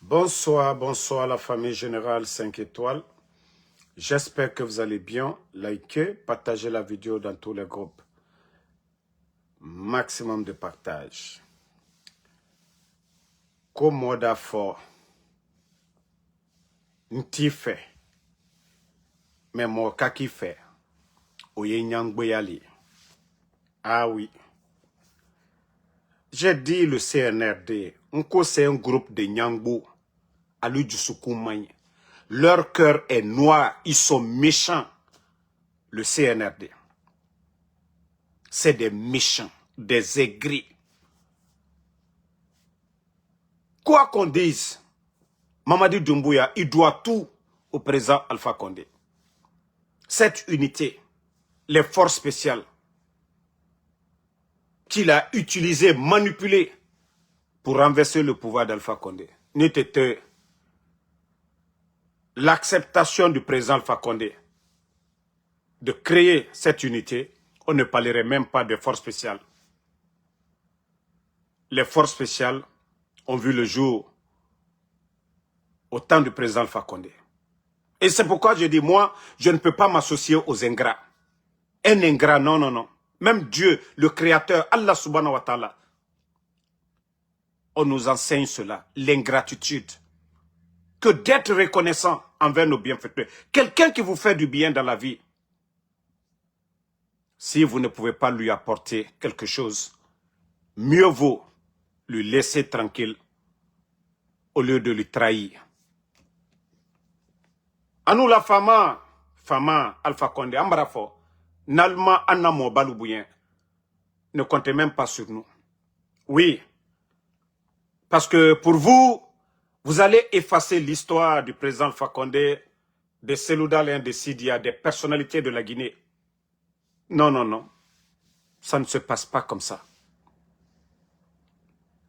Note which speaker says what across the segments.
Speaker 1: Bonsoir, bonsoir la famille générale 5 étoiles. J'espère que vous allez bien. Likez, partagez la vidéo dans tous les groupes. Maximum de partage. Komoda fort. Nti fait. Mais moi, kaki fait. Oye nyangboyali. Ah oui. J'ai dit le CNRD. Nko c'est un groupe de Nyangbo. Alu Djoussoukoumagne. Leur cœur est noir. Ils sont méchants. Le CNRD. C'est des méchants. Des aigris. Quoi qu'on dise, Mamadi Doumbouya, il doit tout au président Alpha Condé. Cette unité, les forces spéciales, qu'il a utilisées, manipulées pour renverser le pouvoir d'Alpha Condé, n'était été l'acceptation du président Alpha Condé de créer cette unité, on ne parlerait même pas des forces spéciales. Les forces spéciales ont vu le jour au temps du président Alpha Condé. Et c'est pourquoi je dis, moi, je ne peux pas m'associer aux ingrats. Un ingrat, non, non, non. Même Dieu, le Créateur, Allah subhanahu wa ta'ala, on nous enseigne cela, l'ingratitude. Que d'être reconnaissant envers nos bienfaiteurs. Quelqu'un qui vous fait du bien dans la vie, si vous ne pouvez pas lui apporter quelque chose, mieux vaut lui laisser tranquille au lieu de lui trahir. Anou la fama Alpha Condé, Ambarafo, Nalma Anamo Baloubouen, ne comptez même pas sur nous. Oui, parce que pour vous, vous allez effacer l'histoire du président Alpha Condé, de Selouda Léon de Sidia, des personnalités de la Guinée. Non, non, non. Ça ne se passe pas comme ça.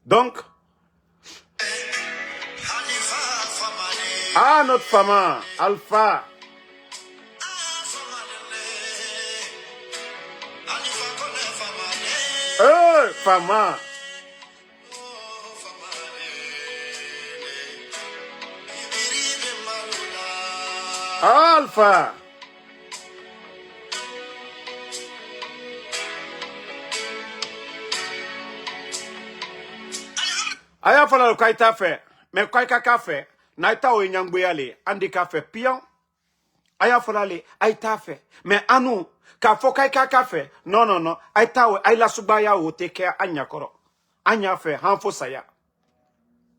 Speaker 1: Donc, ah, notre femme, Alpha. Fama. Alpha. Aya fala ko ita fait. Mais ko ka fait. Na ita o nyangboyale, andi ka fait pion. Aya fala le aita fait. Mais anu ka fo ka fait. Non non non, aita o ay la subaya o te ke anya koro. Anya fait hanfo saya.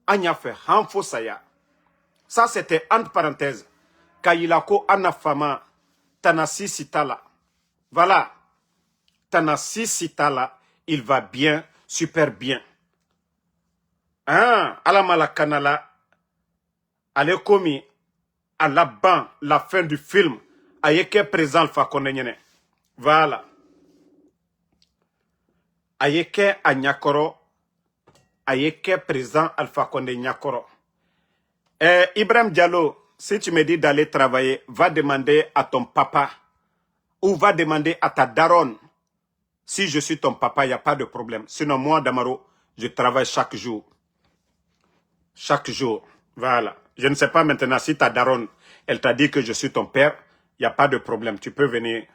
Speaker 1: Anya fait hanfo saya. Ça c'était entre parenthèses. Kayilako anafama tanasi sitala. Voilà. Tanasi sitala, il va bien, super bien. Ah, alamala kanala, ale komi, à la ban, la fin du film, ayeke présent Alpha Condé nyene. Voilà. Ayeke a nyakoro, ayeke présent Alpha Condé nyakoro. Ibrahim Diallo, si tu me dis d'aller travailler, va demander à ton papa ou va demander à ta daronne. Si je suis ton papa, il n'y a pas de problème. Sinon, moi, Damaro, je travaille chaque jour. Chaque jour. Voilà. Je ne sais pas maintenant si ta daronne, elle t'a dit que je suis ton père, il n'y a pas de problème. Tu peux venir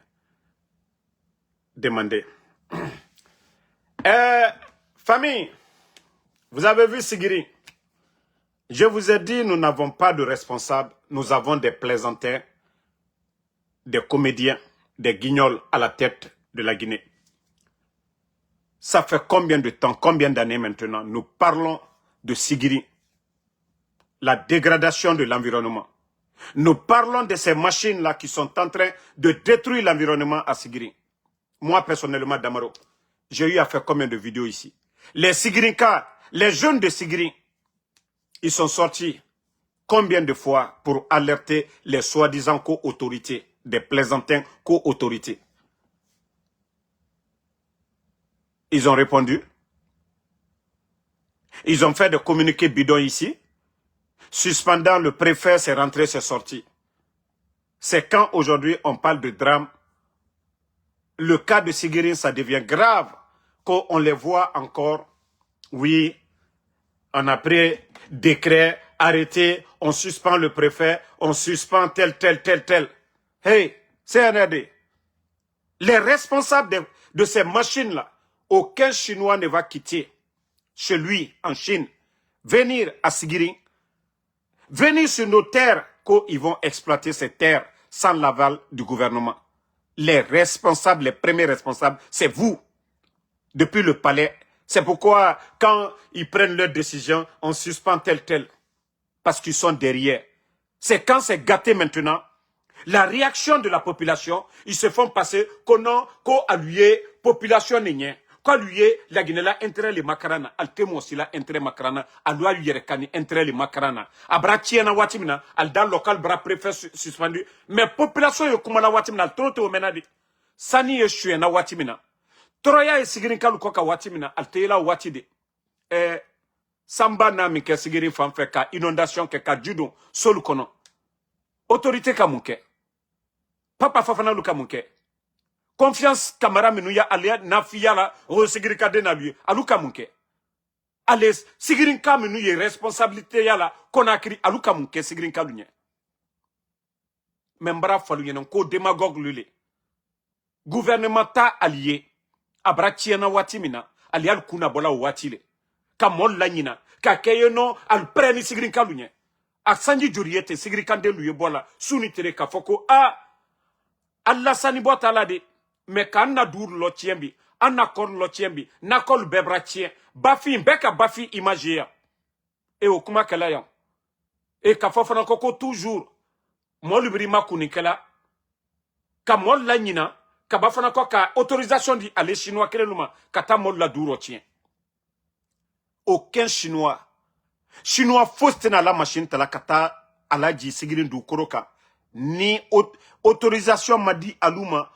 Speaker 1: demander. Famille, vous avez vu Sigiri? Je vous ai dit, nous n'avons pas de responsables. Nous avons des plaisantins, des comédiens, des guignols à la tête de la Guinée. Ça fait combien de temps, combien d'années maintenant, nous parlons de Sigiri, la dégradation de l'environnement. Nous parlons de ces machines-là qui sont en train de détruire l'environnement à Sigiri. Moi, personnellement, Damaro, j'ai eu à faire combien de vidéos ici? Les Sigirinkas, les jeunes de Sigiri, ils sont sortis combien de fois pour alerter les soi-disant co-autorités, des plaisantins co-autorités? Ils ont répondu. Ils ont fait des communiqués bidons ici. Suspendant le préfet, c'est rentré, c'est sorti. C'est quand aujourd'hui on parle de drame, le cas de Sigiri, ça devient grave, qu'on les voit encore. Oui, on a pris décret, arrêter, on suspend le préfet, on suspend tel. Hey, CNRD, les responsables de ces machines-là, aucun Chinois ne va quitter chez lui en Chine, venir à Sigiri, venir sur nos terres, qu'ils vont exploiter ces terres sans l'aval du gouvernement. Les responsables, les premiers responsables, c'est vous, depuis le palais. C'est pourquoi, quand ils prennent leurs décisions, on suspend tel. Parce qu'ils sont derrière. C'est quand c'est gâté maintenant, la réaction de la population, ils se font passer qu'on a lui population n'est Quand lui la Guinée la intérêt les macarana, al temo aussi la intérêt macarana, al loi lui rekani intérêt les macarana. Abra tiena watimina, al dans local bras préfet suspendu. Mais population yo kuma la watimina, al trote au menadi. Sani ye chue na watimina. Troya e sigirin kalu koka watimina, al teela watide. Samba na mi ke sigirin fanfe ka inondation ke ka judo solu kono. Autorité ka munke. Papa fafana luka munke. Confiance camara minuya alia nafiya la o sigiri ka dena lui aluka munke. Ale sigirin ka minu ye responsabilité ya la konakri aluka munke sigirin ka lunye. Membra falu yenon ko démagogue lule. Gouvernement ta allié abra tiena watimina alial kuna bola watile. Ka mol lanyina ka keyeno al preni sigirin ka lunye. A sanji juriete sigiri kande luye bola suni tere ka foko Allah sani bota la de mais quand na dur lo tiembi anna kon lo tiembi na kol bebra tien bafi beka bafi imagia e o kuma kala yan e ka fofana koko toujours mol brima kunikela ka mol la nyina ka bafana ko ka autorisation di aller chinois keleluma kata mol la duro tien aucun chinois faustena la machine tala kata alaji sigirin du koroka ni autorisation m'a dit aluma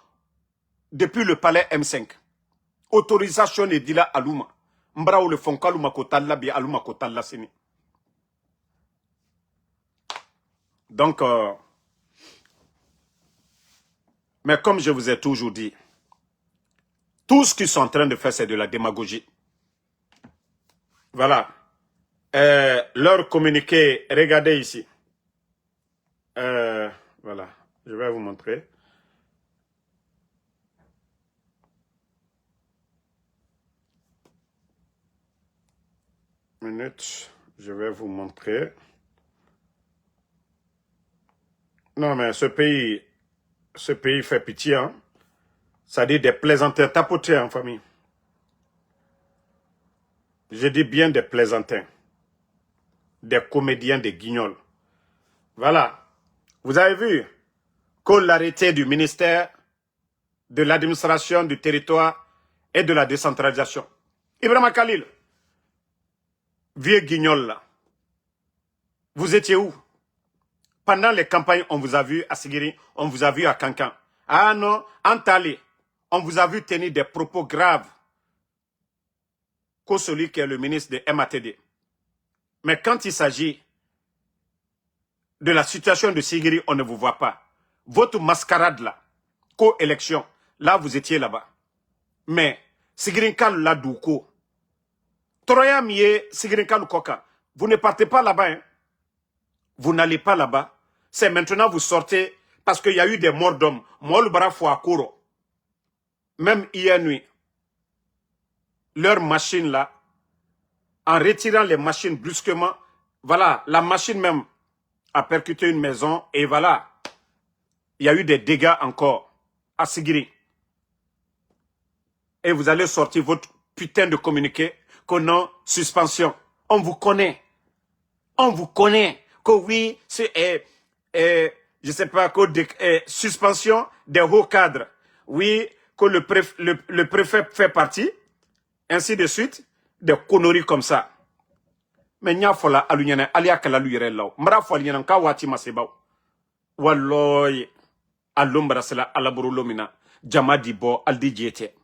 Speaker 1: depuis le palais M5. Autorisation ne dit là aluma. Mbra ou le fonkaluma kotalla bi aluma kotalla sini. Donc mais comme je vous ai toujours dit, tout ce qu'ils sont en train de faire c'est de la démagogie. Voilà. Leur communiqué, regardez ici. Voilà, je vais vous montrer. Minute, je vais vous montrer. Non, mais ce pays fait pitié, hein. Ça dit des plaisantins tapotés en famille. Je dis bien des plaisantins. Des comédiens, des guignols. Voilà. Vous avez vu que l'arrêté du ministère de l'administration du territoire et de la décentralisation. Ibrahima Khalil, vieux guignol là, vous étiez où? Pendant les campagnes, on vous a vu à Sigiri, on vous a vu à Kankan. Ah non, en Tali, on vous a vu tenir des propos graves que celui qui est le ministre de MATD. Mais quand il s'agit de la situation de Sigiri, on ne vous voit pas. Votre mascarade là, co-élection, là vous étiez là-bas. Mais Sigirinkal la douko, Troya miye Sigirinkal koka, vous ne partez pas là-bas. Hein? Vous n'allez pas là-bas. C'est maintenant vous sortez parce qu'il y a eu des morts d'hommes. Mol barafo à Koro. Même hier nuit, leur machine là, en retirant les machines brusquement, voilà, la machine même a percuté une maison et voilà, il y a eu des dégâts encore à Sigiri. Et vous allez sortir votre putain de communiqué que non, suspension. On vous connaît. On vous connaît. Que oui, c'est, je sais pas, que suspension des hauts cadres. Oui, que le préfet fait partie. Ainsi de suite. Des conneries comme ça. Mais nya fola alunyana alia kala luyere law. Mbra fo alunyana ka wati masebaw. Walloy alumbra sala alaburu lomina. Jamadi bo aldi jete.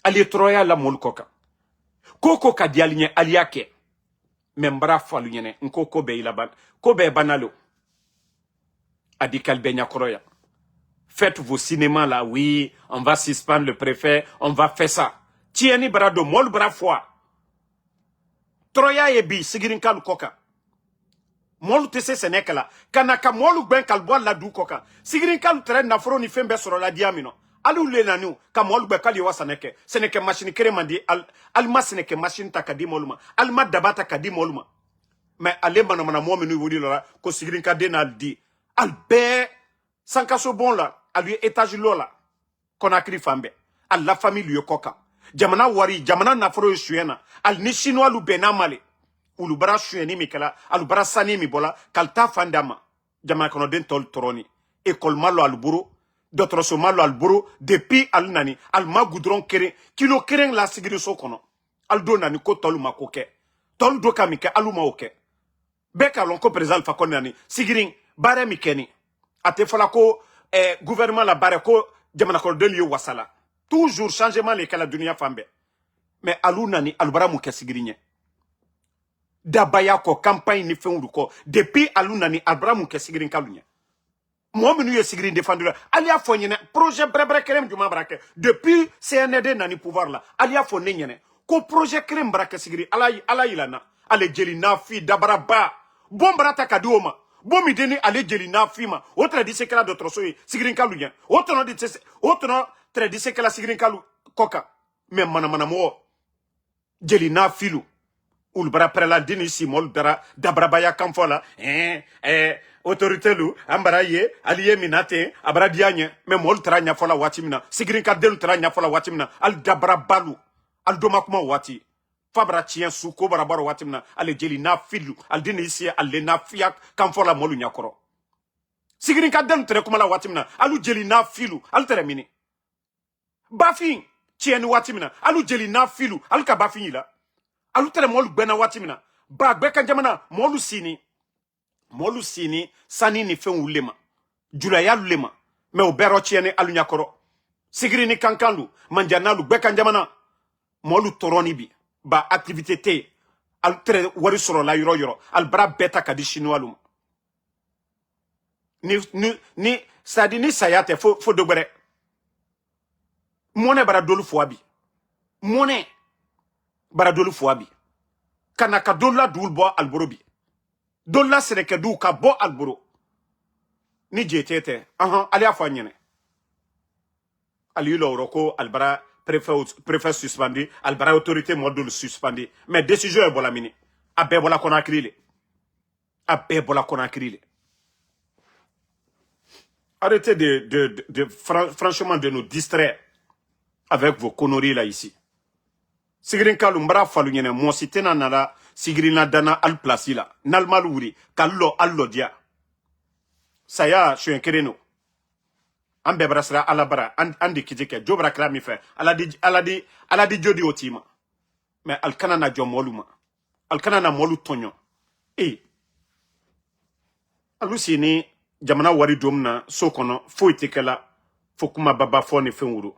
Speaker 1: Ali troya la mol koka. Koko ka di alinye aliake. Membra fo alunyana nkoko be ilaban. Ko be banalo. Adi kalbe nyakoroya. Faites vos cinémas là, oui, on va suspendre le préfet, on va faire ça. Tieni brado mol bra foi. Troya ebi sigirin kalu koka. Molu tese senekala. Kanaka molu ben kalboa la du koka. Sigirin kalu tere nafro ni fembe soro la diamino. Alu le nanu ka molu be kali wa saneke. Seneke machine kere mandi alma seneke machine ta kadi moluma. Alma dabata kadi moluma. Mais ale mana mo menu wodi la ko sigirin ka de na di. Albe sankaso bon la, alu étage lola. Konakri fambe. Al la famille lui koka. Jamana wari, jamana nafro yuena. Al ni chinois lu benamale. Ulubara shuyeni mikela, alubara sani mi bola, kalta fandama. Jamana kono den tol toroni. École malo alburu, dotroso malo alburu, depuis al nani, al ma goudron kere, kilo keren la sigiri so kono. Al do nani ko tolu makoke. Tolu do kamike aluma oke. Beka lonko prezal fakon nani, sigirin, bare mikeni. Ate fola ko, gouvernement la bare ko, jamana kono den liyo wasala. Toujours changement le kala dunia fambe. Mais alu nani, alubara muke sigirinye. Dabaya ko campagne ni fengu ko depuis aluna ni Abraham ke sigirin kalunya mo menu ye sigirin défendre alia fonyene projet brebre kerem du mabrake depuis CND nani pouvoir là alia fonyene ko projet kerem brake sigiri ala ilana ale jeli na fi dabara ba bon brata kadioma bon mi deni ale jeli na fi ma autre dit c'est que la d'autres soy sigirin kalunya autre dit c'est autre très dit c'est que la sigirin kalu koka même mana mo jeli na filu Ulbara prela dini simol dara dabrabaya kamfola autorité lu ambara ye aliye minate abara dianye mais mol tra nya fola watimina sigrin ka delu tra nya fola watimina al dabrabalu al domakuma wati fabra tien suko barabaro watimina al jeli na filu al dini isi al na fiak kamfola molu nya koro sigrin ka delu tra kuma la watimina alu jeli na filu al tere mini bafin tien watimina alu jeli na filu al ka bafin la alu tere molu gbena watimina ba gbeka jamana molu sini sani ni fen wulema julaya lulema me obero chiene alu nyakoro sigiri ni kankanlu manjana lu gbeka jamana molu toroni bi ba activité te alu tere wari soro la yoro al bra beta kadi chinois lu ni sadi ni sayate fo dogbere mone bara dolu foabi mone bara dolu foabi kanaka dolla dulbo alborobi dolla sereke du ka bo alboro ni jetete ali afanyene ali lo roko albara préfet suspendu albara autorité module suspendu mais décision e bola mini abe bola konakrile arrêtez franchement de nous distraire avec vos conneries là ici. Sigirin kalu mbara falu nyene mo sitena nala sigirina dana al place la nalmal wuri kallo allo dia saya shuen kereno ambe brasra alabara andi kijike jobra krami fe aladi jodi otima mais alkana na jomoluma alkana na molu tonyo alusini jamana wari domna sokono fo itekela fokuma baba foni fenwuru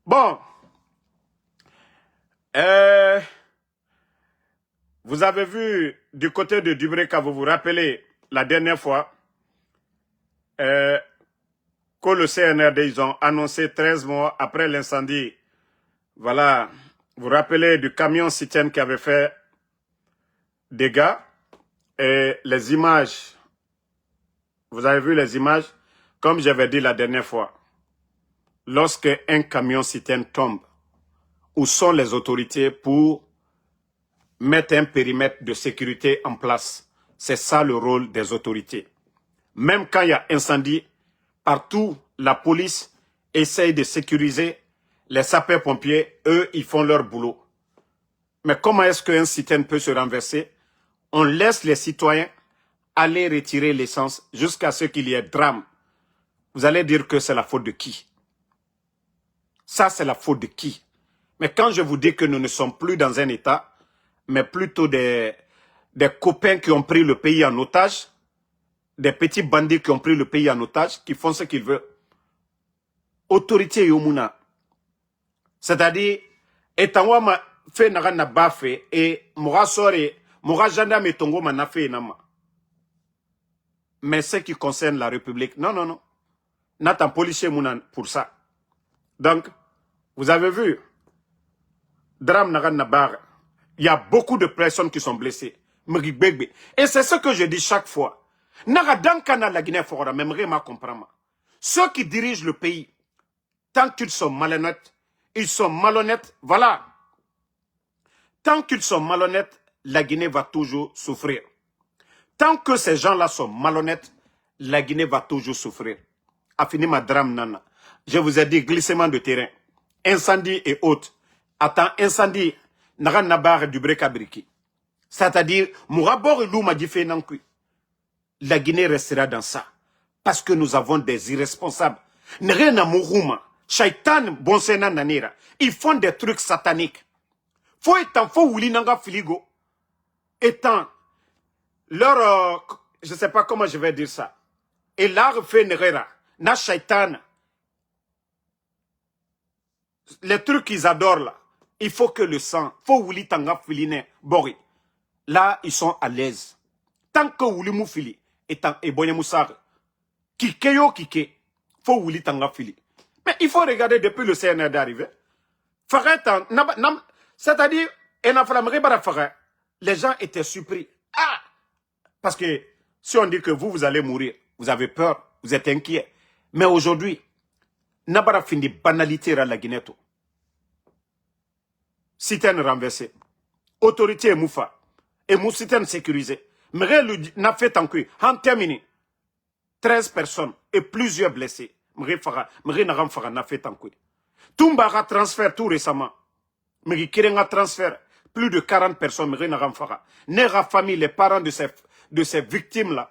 Speaker 1: bon. Vous avez vu du côté de Dubreka, vous vous rappelez la dernière fois que le CNRD, ils ont annoncé 13 mois après l'incendie. Voilà, vous vous rappelez du camion citerne qui avait fait dégâts et les images. Vous avez vu les images? Comme j'avais dit la dernière fois, lorsque un camion citerne tombe, où sont les autorités pour mettre un périmètre de sécurité en place? C'est ça le rôle des autorités. Même quand il y a incendie, partout, la police essaye de sécuriser. Les sapeurs-pompiers, eux, ils font leur boulot. Mais comment est-ce qu'un citerne peut se renverser? On laisse les citoyens aller retirer l'essence jusqu'à ce qu'il y ait drame. Vous allez dire que c'est la faute de qui? Ça, c'est la faute de qui? Mais quand je vous dis que nous ne sommes plus dans un État, mais plutôt des copains qui ont pris le pays en otage, des petits bandits qui ont pris le pays en otage, qui font ce qu'ils veulent. Autorité Yomuna. C'est-à-dire, étant ma fait n'a pas fait, et mora sore, mora gendarme et tongo n'a fait nama. Mais ce qui concerne la République, non. N'attend policier Mounan pour ça. Donc, vous avez vu, drame Nagan Nabar, il y a beaucoup de personnes qui sont blessées. Et c'est ce que je dis chaque fois. Naga dankana la Guinée fora, même ma comprendre. Ceux qui dirigent le pays, tant qu'ils sont malhonnêtes, ils sont malhonnêtes, voilà. Tant qu'ils sont malhonnêtes, la Guinée va toujours souffrir. Tant que ces gens-là sont malhonnêtes, la Guinée va toujours souffrir. Afini ma drame nana. Je vous ai dit glissement de terrain, incendie et autres. Attends, incendie, naga nabar du brekabriki. C'est-à-dire, mourabor et louma di fait nankui. La Guinée restera dans ça. Parce que nous avons des irresponsables. Nerena mourouma, shaitan bonsena nanira. Ils font des trucs sataniques. Faut étant, faut ouli nanga filigo. Étant, leur, je sais pas comment je vais dire ça. Et l'art fait nerera. Na shaitan. Les trucs qu'ils adorent là. Il faut que le sang, faut ouli tanga filine, bori. Là, ils sont à l'aise. Tant que ouli mou fili, étant, et bonye moussar. Kike yo kike, faut ouli tanga fili. Mais il faut regarder depuis le CNR d'arriver. C'est-à-dire, les gens étaient surpris. Ah! Parce que si on dit que vous allez mourir, vous avez peur, vous êtes inquiet. Mais aujourd'hui, Nabara fini banalité à la Guinée. Citerne renversée. Autorité moufa. Et mou citerne sécurisée. Mais n'a fait en cuit. En terminé. 13 personnes et plusieurs blessés. N'a fait en cuit. Tumbara transfert tout récemment. Mais qui a transfert plus de 40 personnes. Nera famille, les parents de ces victimes-là,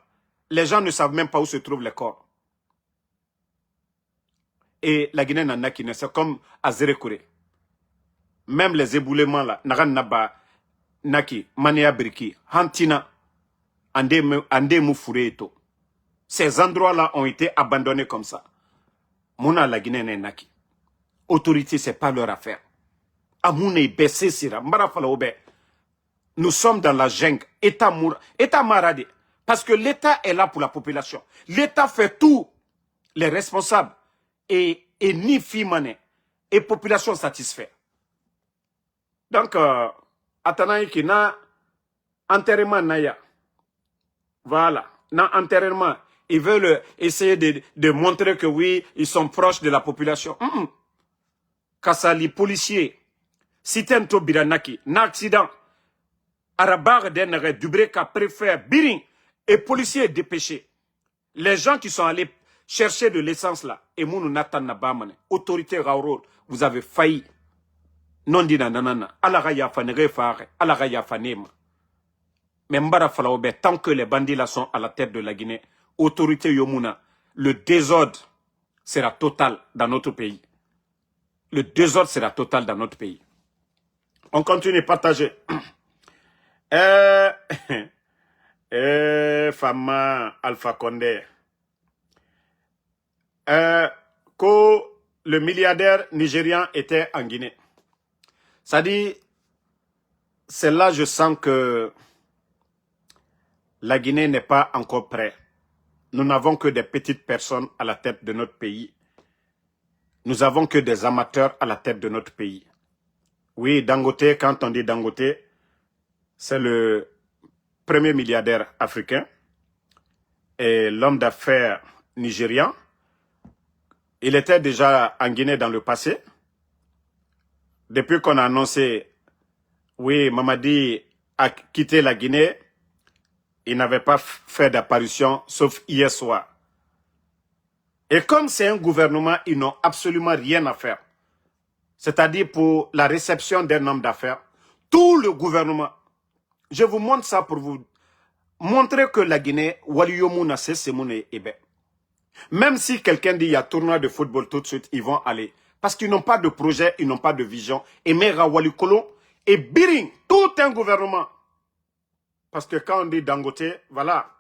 Speaker 1: les gens ne savent même pas où se trouvent les corps. Et la Guinée n'en a qui ne c'est comme à Zérekouré. Même les éboulements là, Naran Naba, Naki, Mania Briki, Hantina, Ande Moufureto. Ces endroits-là ont été abandonnés comme ça. Mouna la Guinée n'est Naki. Autorité, c'est pas leur affaire. Amoune baissé sira, nous sommes dans la jungle, État maradé. Parce que l'État est là pour la population. L'État fait tout, les responsables, et ni Fimane, et population satisfaite. Donc, Atanaï qui n'a enterrement naya. Voilà, n'a enterrement. Ils veulent essayer de montrer que oui, ils sont proches de la population. Kassali, policiers, Sitento Biranaki, n'accident. Arabar d'Enere, Dubreka, préfère, Birin, et policiers dépêchés. Les gens qui sont allés chercher de l'essence là, et Mounou Nathan Nabamane, autorité Raouro, vous avez failli. Non dit nanana, Alaraya Fanere Fare, Alaraya Fanema. Mais Mbara Falaobe, tant que les bandits là sont à la tête de la Guinée, autorité Yomuna, le désordre sera total dans notre pays. Le désordre sera total dans notre pays. On continue à partager. Fama Alpha Condé. Que le milliardaire nigérian était en Guinée. Ça dit, c'est là je sens que la Guinée n'est pas encore prête. Nous n'avons que des petites personnes à la tête de notre pays. Nous n'avons que des amateurs à la tête de notre pays. Oui, Dangote, quand on dit Dangote, c'est le premier milliardaire africain et l'homme d'affaires nigérian. Il était déjà en Guinée dans le passé. Depuis qu'on a annoncé, oui, Mamadi a quitté la Guinée, il n'avait pas fait d'apparition, sauf hier soir. Et comme c'est un gouvernement, ils n'ont absolument rien à faire. C'est-à-dire pour la réception d'un homme d'affaires, tout le gouvernement. Je vous montre ça pour vous montrer que la Guinée, Waliyomuna, c'est Semoune Ebe. Même si quelqu'un dit il y a tournoi de football tout de suite, ils vont aller. Parce qu'ils n'ont pas de projet, ils n'ont pas de vision. Et Mera Walikolo et Biring, tout un gouvernement. Parce que quand on dit Dangote, voilà.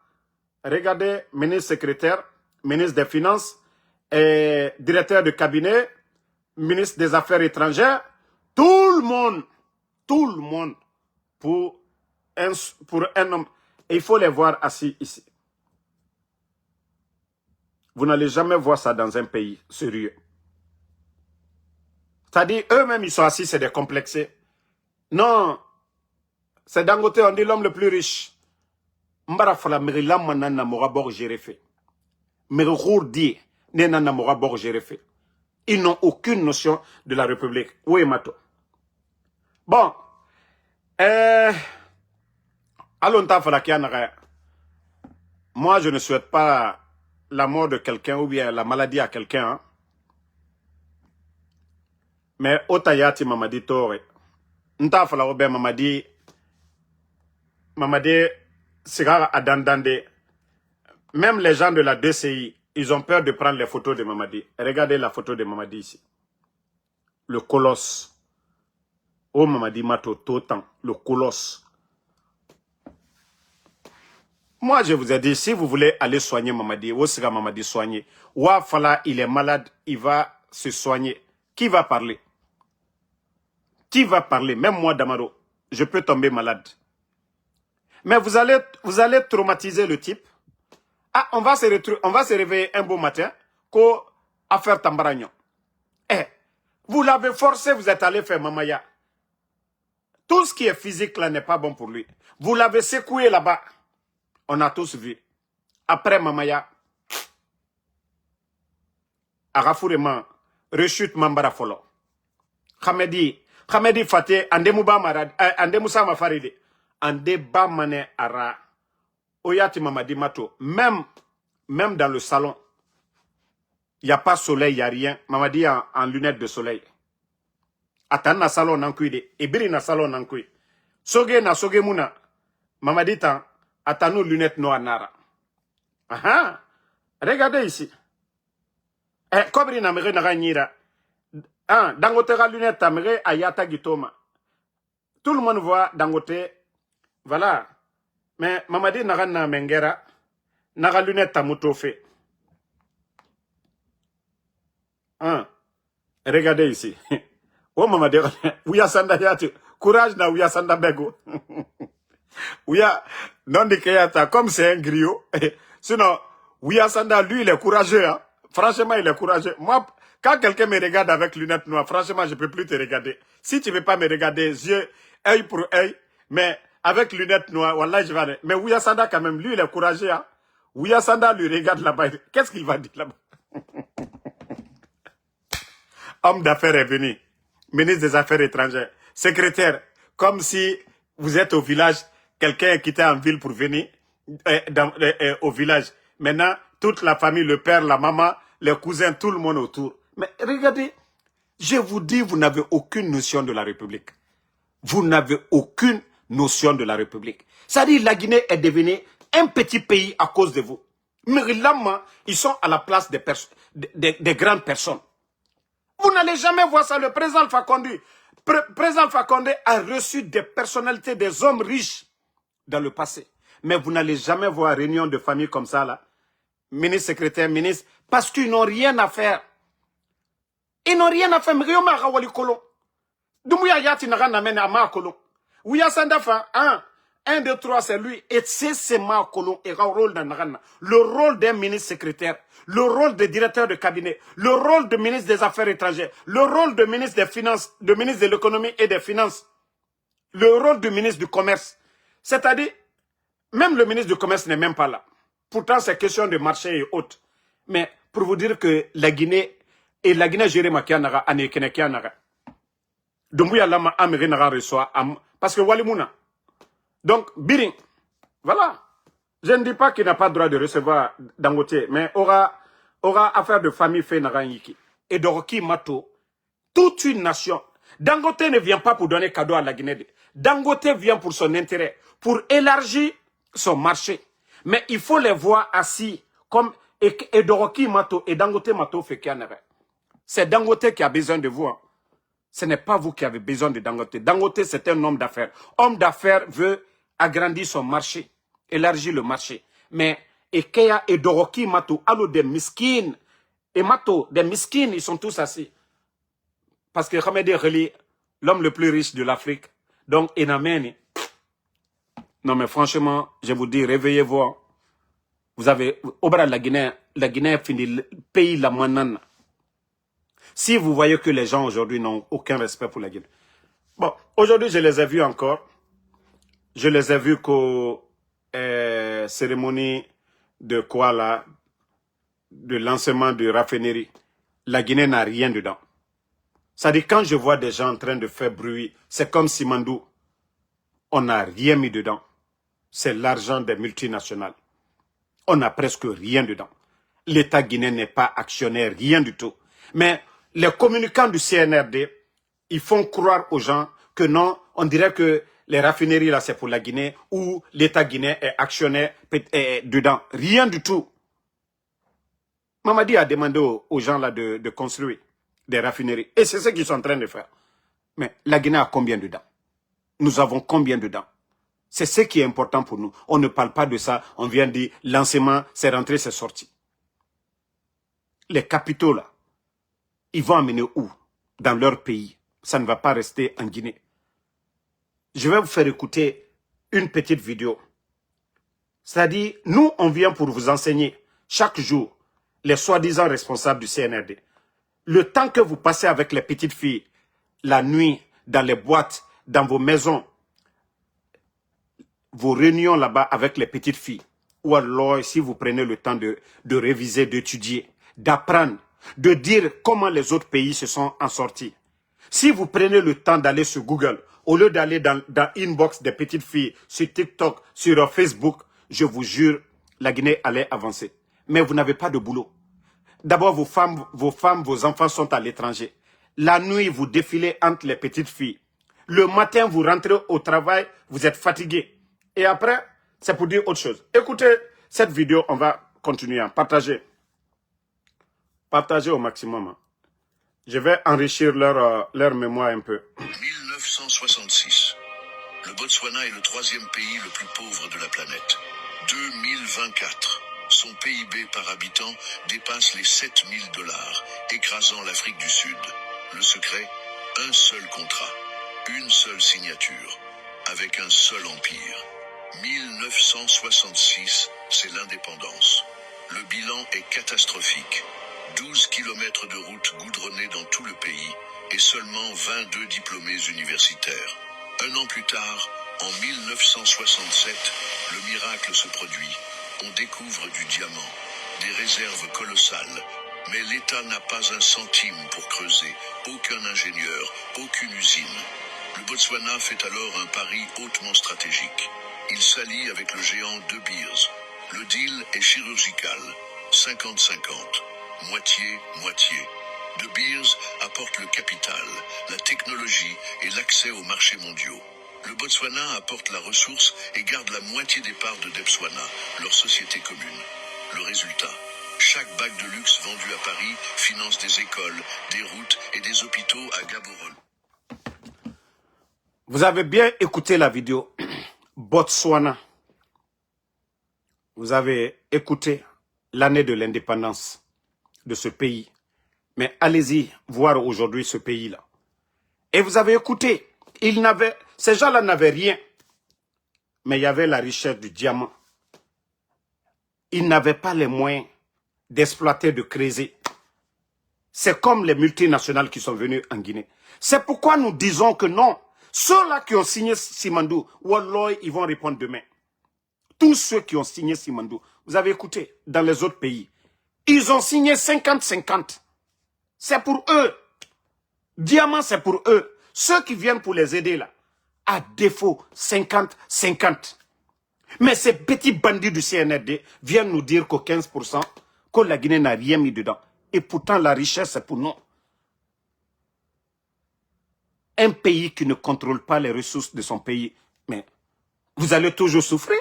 Speaker 1: Regardez, ministre secrétaire, ministre des Finances, et directeur de cabinet, ministre des Affaires étrangères, tout le monde pour un homme. Et il faut les voir assis ici. Vous n'allez jamais voir ça dans un pays sérieux. C'est-à-dire, eux-mêmes, ils sont assis, c'est des complexés. Non, C'est Dangote, on dit l'homme le plus riche. Mbara fala mirilam manana morabor jéréfé. Mirirourdi nenana morabor jéréfé. Ils n'ont aucune notion de la République. Oui, Mato. Bon. Allons-y, moi, je ne souhaite pas la mort de quelqu'un ou bien la maladie à quelqu'un. Hein. Mais Otayati Mamadi Tore. Nta fala Robert Mamadi Sigara Adandande. Même les gens de la DCI, ils ont peur de prendre les photos de Mamadi. Regardez la photo de Mamadi ici. Le colosse. Oh Mamadi Mato Totan, le colosse. Moi, je vous ai dit, si vous voulez aller soigner Mamadi, où sera Mamadi soigné? Ouafala, il est malade, il va se soigner. Qui va parler? Qui va parler? Même moi, Damaro, je peux tomber malade. Mais vous allez traumatiser le type. Ah, on va se réveiller un beau matin, qu'au affaire Tambaragnon. Eh, vous l'avez forcé, vous êtes allé faire Mamaya. Tout ce qui est physique là n'est pas bon pour lui. Vous l'avez secoué là-bas. On a tous vu. Après Mamaya, Arafourement, rechute Mambara Folo. Khamedi Fateh, Andemouba Marad, Andemoussa Mafaride, Andeba Mane Ara, Oyati Mamadi Mato, même dans le salon, il n'y a pas soleil, il n'y a rien. Mamadi en lunettes de soleil. Atan na salon nankuide, Ibiri na salon nankui. Soge na soge muna, Mamadi tan, atanu lunettes noires nara. Aha, regardez ici. Eh, Kobri na mere na nyira. Ah, Dangote ga lunette tamere ayata gitoma. Tout le monde voit Dangote. Voilà. Mais Mamadi naga na mengera. Naga lunette tamutofe. Ah. Regardez ici. Oh Mamadi. Ouya sanda yatu. Courage na ouya sanda bego. Ouya. Non de kayata. Comme c'est un griot. Sinon, ouya sanda, lui, il est courageux. Hein. Franchement, il est courageux. Moi, quand quelqu'un me regarde avec lunettes noires, franchement, je ne peux plus te regarder. Si tu ne veux pas me regarder, yeux, œil pour œil, mais avec lunettes noires, wallah, je vais aller. Mais Ouya Sanda, quand même, lui, il est courageux. Hein? Ouya Sanda lui regarde là-bas. Qu'est-ce qu'il va dire là-bas? Homme d'affaires est venu. Ministre des Affaires étrangères. Secrétaire. Comme si vous êtes au village, quelqu'un est quitté en ville pour venir au village. Maintenant, toute la famille, le père, la maman, les cousins, tout le monde autour. Mais regardez, je vous dis, vous n'avez aucune notion de la République. Vous n'avez aucune notion de la République. C'est-à-dire la Guinée est devenue un petit pays à cause de vous. Mais là, ils sont à la place des grandes personnes. Vous n'allez jamais voir ça. Le président Alpha Condé, président Alpha Condé a reçu des personnalités, des hommes riches dans le passé. Mais vous n'allez jamais voir réunion de famille comme ça, là. Ministre, secrétaire, ministre, parce qu'ils n'ont rien à faire. Ils n'ont rien à faire. Mais Rioma Rawali Kolon. Dumouya Yati Naran Namen Ama Kolon. Ouya Sandafa, 1, 2, 3, c'est lui. Et c'est Ma Kolon et rôle dans Naran. Le rôle d'un ministre secrétaire, le rôle de directeur de cabinet, le rôle de ministre des Affaires étrangères, le rôle de ministre des Finances, de ministre de l'économie et des Finances, le rôle du ministre du Commerce. C'est-à-dire, même le ministre du Commerce n'est même pas là. Pourtant, c'est question de marché et autres. Mais pour vous dire que la Guinée, et la Guinée gérée Makianaga, Anekenekianaga. Dumbuya Lama Amerinaga reçoit, parce que Walimouna. Donc, Biring, voilà. Je ne dis pas qu'il n'a pas le droit de recevoir Dangote, mais aura affaire de famille fait Naranyiki. Et Doroki Mato, toute une nation. Dangote ne vient pas pour donner cadeau à la Guinée. Dangote vient pour son intérêt, pour élargir son marché. Mais il faut les voir assis comme Edoroki Mato et Dangote Mato fait Kianere. C'est Dangote qui a besoin de vous. Hein. Ce n'est pas vous qui avez besoin de Dangote. Dangote, c'est un homme d'affaires. Homme d'affaires veut agrandir son marché, élargir le marché. Mais Ekeya et Doroki Mato, allo des miskines, et Mato, des miskines, ils sont tous assis. Parce que Khamedi Reli, l'homme le plus riche de l'Afrique, donc Enameni. Non mais franchement, je vous dis, réveillez-vous. Hein. Vous avez, au bras de la Guinée fini le pays la manane. Si vous voyez que les gens aujourd'hui n'ont aucun respect pour la Guinée. Bon, aujourd'hui je les ai vus encore. Je les ai vus qu'aux cérémonies de quoi là, de lancement de raffinerie. La Guinée n'a rien dedans. Ça dit quand je vois des gens en train de faire bruit, c'est comme Simandou. On n'a rien mis dedans. C'est l'argent des multinationales. On n'a presque rien dedans. L'État guinéen n'est pas actionnaire, rien du tout. Mais les communicants du CNRD, ils font croire aux gens que non, on dirait que les raffineries là c'est pour la Guinée ou l'État guinéen est actionnaire dedans. Rien du tout. Mamadi a demandé aux gens là de construire des raffineries. Et c'est ce qu'ils sont en train de faire. Mais la Guinée a combien dedans? Nous avons combien dedans? C'est ce qui est important pour nous. On ne parle pas de ça. On vient dire lancement, c'est rentré, c'est sorti. Les capitaux là, ils vont amener où? Dans leur pays. Ça ne va pas rester en Guinée. Je vais vous faire écouter une petite vidéo. C'est-à-dire, nous, on vient pour vous enseigner chaque jour les soi-disant responsables du CNRD. Le temps que vous passez avec les petites filles, la nuit, dans les boîtes, dans vos maisons, vos réunions là-bas avec les petites filles, ou alors si vous prenez le temps de réviser, d'étudier, d'apprendre, de dire comment les autres pays se sont en sortis. Si vous prenez le temps d'aller sur Google, au lieu d'aller dans l'inbox des petites filles, sur TikTok, sur Facebook, je vous jure, la Guinée allait avancer. Mais vous n'avez pas de boulot. D'abord, vos femmes, vos enfants sont à l'étranger. La nuit, vous défilez entre les petites filles. Le matin, vous rentrez au travail, vous êtes fatigué. Et après, c'est pour dire autre chose. Écoutez cette vidéo, on va continuer à partager. Partagez au maximum. Je vais enrichir leur mémoire un peu.
Speaker 2: 1966. Le Botswana est le troisième pays le plus pauvre de la planète. 2024. Son PIB par habitant dépasse les 7 000 $, écrasant l'Afrique du Sud. Le secret, un seul contrat, une seule signature, avec un seul empire. 1966, c'est l'indépendance. Le bilan est catastrophique. 12 kilomètres de routes goudronnées dans tout le pays et seulement 22 diplômés universitaires. Un an plus tard, en 1967, le miracle se produit. On découvre du diamant, des réserves colossales, mais l'État n'a pas un centime pour creuser, aucun ingénieur, aucune usine. Le Botswana fait alors un pari hautement stratégique. Il s'allie avec le géant De Beers. Le deal est chirurgical, 50-50, moitié-moitié. De Beers apporte le capital, la technologie et l'accès aux marchés mondiaux. Le Botswana apporte la ressource et garde la moitié des parts de Debswana, leur société commune. Le résultat, chaque bague de luxe vendue à Paris finance des écoles, des routes et des hôpitaux à Gaborone.
Speaker 1: Vous avez bien écouté la vidéo. Botswana. Vous avez écouté l'année de l'indépendance de ce pays. Mais allez-y voir aujourd'hui ce pays-là. Et vous avez écouté. Ces gens-là n'avaient rien. Mais il y avait la richesse du diamant. Ils n'avaient pas les moyens d'exploiter, de creuser. C'est comme les multinationales qui sont venues en Guinée. C'est pourquoi nous disons que non. Ceux-là qui ont signé Simandou, Wallah, ils vont répondre demain. Tous ceux qui ont signé Simandou, vous avez écouté, dans les autres pays, ils ont signé 50-50. C'est pour eux. Diamant, c'est pour eux. Ceux qui viennent pour les aider là, à défaut, 50-50. Mais ces petits bandits du CNRD viennent nous dire qu'au 15%, que la Guinée n'a rien mis dedans. Et pourtant, la richesse, c'est pour nous. Un pays qui ne contrôle pas les ressources de son pays, mais vous allez toujours souffrir.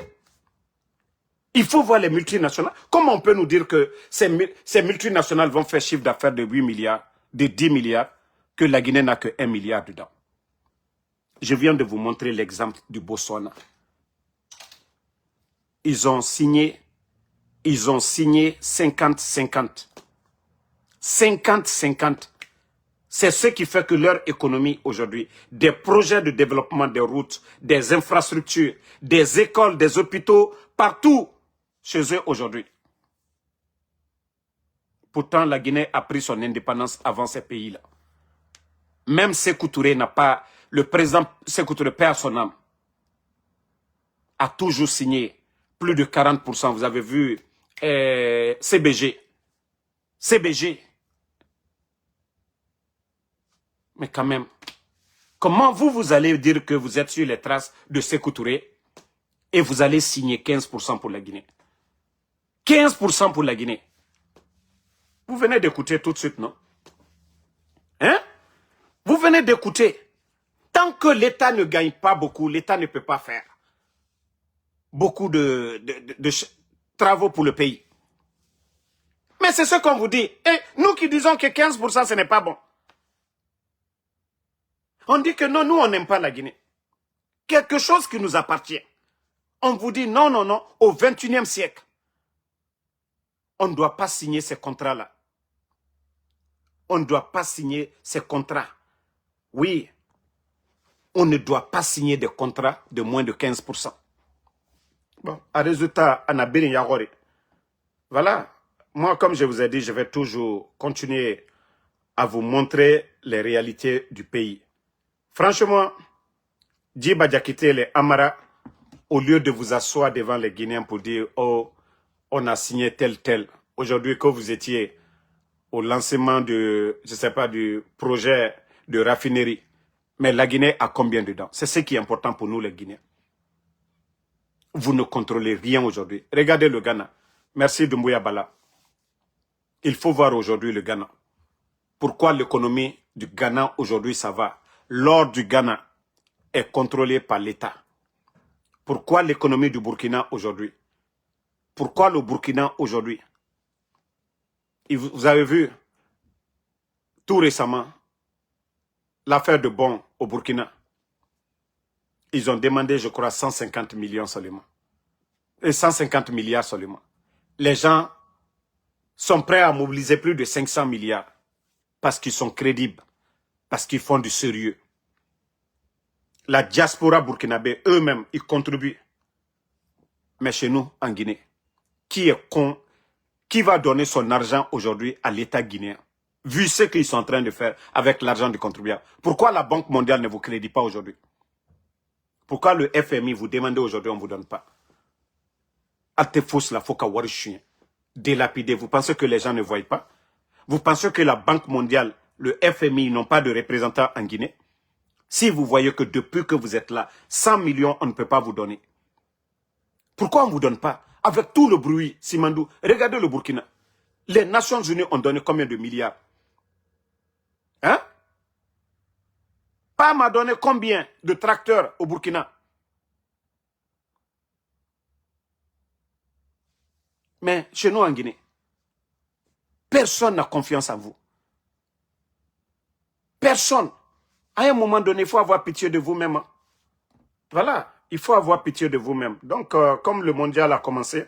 Speaker 1: Il faut voir les multinationales. Comment on peut nous dire que ces multinationales vont faire chiffre d'affaires de 8 milliards, de 10 milliards, que la Guinée n'a que 1 milliard dedans? Je viens de vous montrer l'exemple du Botswana. Ils ont signé 50-50. 50-50. C'est ce qui fait que leur économie aujourd'hui, des projets de développement des routes, des infrastructures, des écoles, des hôpitaux, partout chez eux aujourd'hui. Pourtant, la Guinée a pris son indépendance avant ces pays-là. Même Sékou Touré n'a pas, le président Sékou Touré perd son âme. a toujours signé plus de 40%. Vous avez vu CBG. CBG. Mais quand même, comment vous allez dire que vous êtes sur les traces de Sékou Touré et vous allez signer 15% pour la Guinée? 15% pour la Guinée. Vous venez d'écouter tout de suite, non? Hein? Vous venez d'écouter. Tant que l'État ne gagne pas beaucoup, l'État ne peut pas faire beaucoup de travaux pour le pays. Mais c'est ce qu'on vous dit. Et nous qui disons que 15%, ce n'est pas bon. On dit que non, nous, on n'aime pas la Guinée. Quelque chose qui nous appartient. On vous dit non, non, non, au 21e siècle. On ne doit pas signer ces contrats-là. On ne doit pas signer ces contrats. Oui, on ne doit pas signer des contrats de moins de 15%. Bon, à résultat, Anabini Yagori. Voilà. Moi, comme je vous ai dit, je vais toujours continuer à vous montrer les réalités du pays. Franchement, Djiba Diakité, les Amara, au lieu de vous asseoir devant les Guinéens pour dire « Oh, on a signé tel. » Aujourd'hui, que vous étiez au lancement de, je sais pas, du projet de raffinerie. Mais la Guinée a combien dedans? C'est ce qui est important pour nous, les Guinéens. Vous ne contrôlez rien aujourd'hui. Regardez le Ghana. Merci Doumbouya Bala. Il faut voir aujourd'hui le Ghana. Pourquoi l'économie du Ghana aujourd'hui ça va? L'or du Ghana est contrôlé par l'État. Pourquoi l'économie du Burkina aujourd'hui? Pourquoi le Burkina aujourd'hui? Vous avez vu tout récemment l'affaire de Bon au Burkina. Ils ont demandé, je crois, 150 millions seulement. Et 150 milliards seulement. Les gens sont prêts à mobiliser plus de 500 milliards parce qu'ils sont crédibles, parce qu'ils font du sérieux. La diaspora burkinabé, eux-mêmes, ils contribuent. Mais chez nous, en Guinée, qui est con, qui va donner son argent aujourd'hui à l'État guinéen, vu ce qu'ils sont en train de faire avec l'argent du contribuable? Pourquoi la Banque mondiale ne vous crédit pas aujourd'hui? Pourquoi le FMI vous demande aujourd'hui, on ne vous donne pas? Altefous la foka warishien. Délapidé. Vous pensez que les gens ne voient pas? Vous pensez que la Banque mondiale, le FMI n'ont pas de représentants en Guinée? Si vous voyez que depuis que vous êtes là, 100 millions, on ne peut pas vous donner. Pourquoi on ne vous donne pas? Avec tout le bruit, Simandou, regardez le Burkina. Les Nations Unies ont donné combien de milliards? Hein? PAM a donné combien de tracteurs au Burkina? Mais chez nous en Guinée, personne n'a confiance en vous. Personne. À un moment donné, il faut avoir pitié de vous-même. Voilà, il faut avoir pitié de vous-même. Donc, comme le mondial a commencé,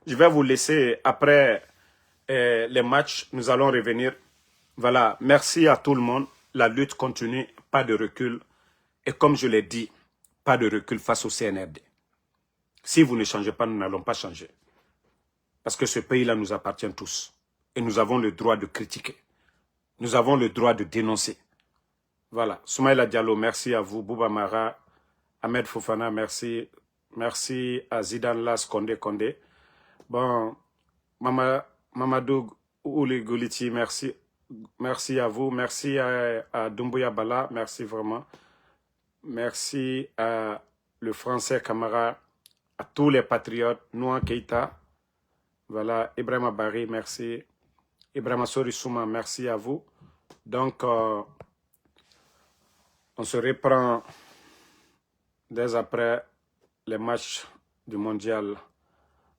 Speaker 1: je vais vous laisser après les matchs. Nous allons revenir. Voilà, merci à tout le monde. La lutte continue, pas de recul. Et comme je l'ai dit, pas de recul face au CNRD. Si vous ne changez pas, nous n'allons pas changer. Parce que ce pays-là nous appartient tous. Et nous avons le droit de critiquer. Nous avons le droit de dénoncer. Voilà. Soumaïla Diallo, merci à vous. Bouba Mara, Ahmed Fofana, merci. Merci à Zidane Las Condé. Bon, Mamadou Ouli Gouliti, merci. Merci à vous. Merci à Doumbouya Bala. Merci vraiment. Merci à le Français Camara, à tous les patriotes. Nouan Keita. Voilà. Ibrahima Bari, merci. Ibrahima Sorissouma, merci à vous. Donc, on se reprend dès après les matchs du mondial.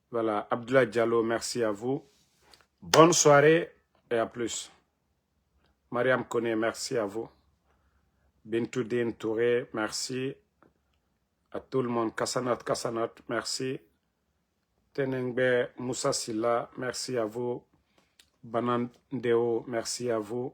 Speaker 1: Voilà. Abdoulaye Diallo, merci à vous. Bonne soirée et à plus. Mariam Kone, merci à vous. Bintoudine Touré, merci. À tout le monde. Kassanat, merci. Tenengbe Moussa Silla, merci à vous. Banandeo, merci à vous.